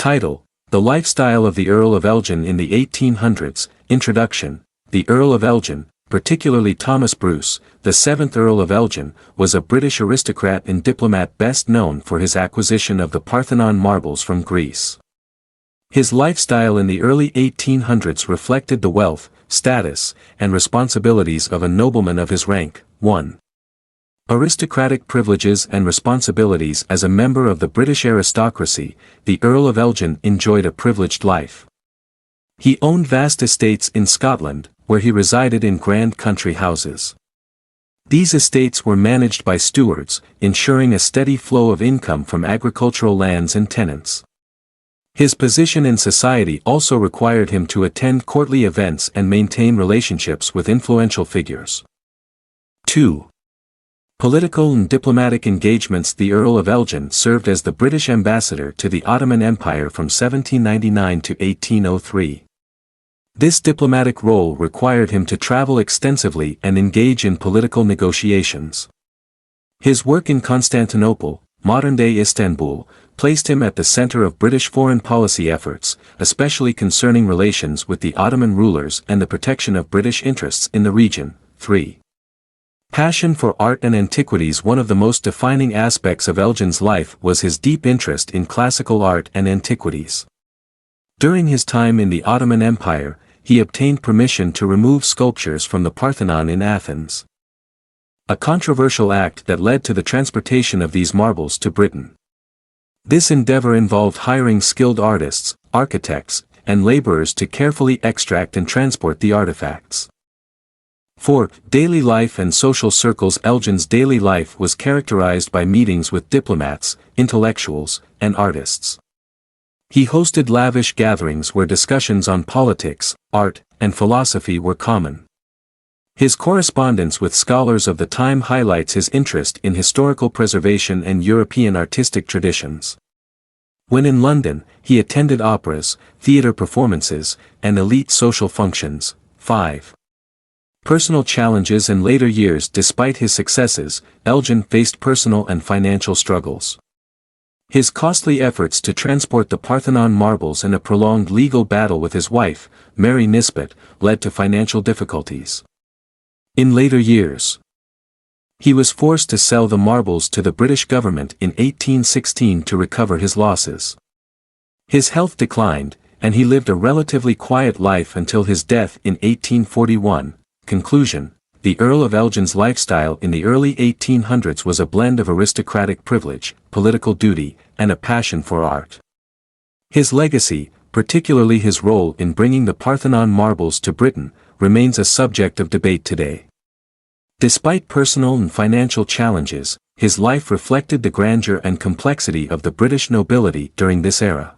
Title: The Lifestyle of the Earl of Elgin in the 1800s. Introduction. The Earl of Elgin, particularly Thomas Bruce, the 7th Earl of Elgin, was a British aristocrat and diplomat best known for his acquisition of the Parthenon Marbles from Greece. His lifestyle in the early 1800s reflected the wealth, status, and responsibilities of a nobleman of his rank. 1. Aristocratic privileges and responsibilities. As a member of the British aristocracy, the Earl of Elgin enjoyed a privileged life. He owned vast estates in Scotland, where he resided in grand country houses. These estates were managed by stewards, ensuring a steady flow of income from agricultural lands and tenants. His position in society also required him to attend courtly events and maintain relationships with influential figures. 2. Political and diplomatic engagements. The Earl of Elgin served as the British ambassador to the Ottoman Empire from 1799 to 1803. This diplomatic role required him to travel extensively and engage in political negotiations. His work in Constantinople, modern-day Istanbul, placed him at the center of British foreign policy efforts, especially concerning relations with the Ottoman rulers and the protection of British interests in the region. 3. Passion for art and antiquities. One of the most defining aspects of Elgin's life was his deep interest in classical art and antiquities. During his time in the Ottoman Empire, he obtained permission to remove sculptures from the Parthenon in Athens. A controversial act that led to the transportation of these marbles to Britain. This endeavor involved hiring skilled artists, architects, and laborers to carefully extract and transport the artifacts. 4. Daily life and social circles. Elgin's daily life was characterized by meetings with diplomats, intellectuals, and artists. He hosted lavish gatherings where discussions on politics, art, and philosophy were common. His correspondence with scholars of the time highlights his interest in historical preservation and European artistic traditions. When in London, he attended operas, theater performances, and elite social functions. 5. Personal challenges. In later years. Despite his successes, Elgin faced personal and financial struggles. His costly efforts to transport the Parthenon marbles and a prolonged legal battle with his wife, Mary Nisbet, led to financial difficulties. In later years, he was forced to sell the marbles to the British government in 1816 to recover his losses. His health declined, and he lived a relatively quiet life until his death in 1841. Conclusion. The Earl of Elgin's lifestyle in the early 1800s was a blend of aristocratic privilege, political duty, and a passion for art. His legacy, particularly his role in bringing the Parthenon marbles to Britain, remains a subject of debate today. Despite personal and financial challenges, his life reflected the grandeur and complexity of the British nobility during this era.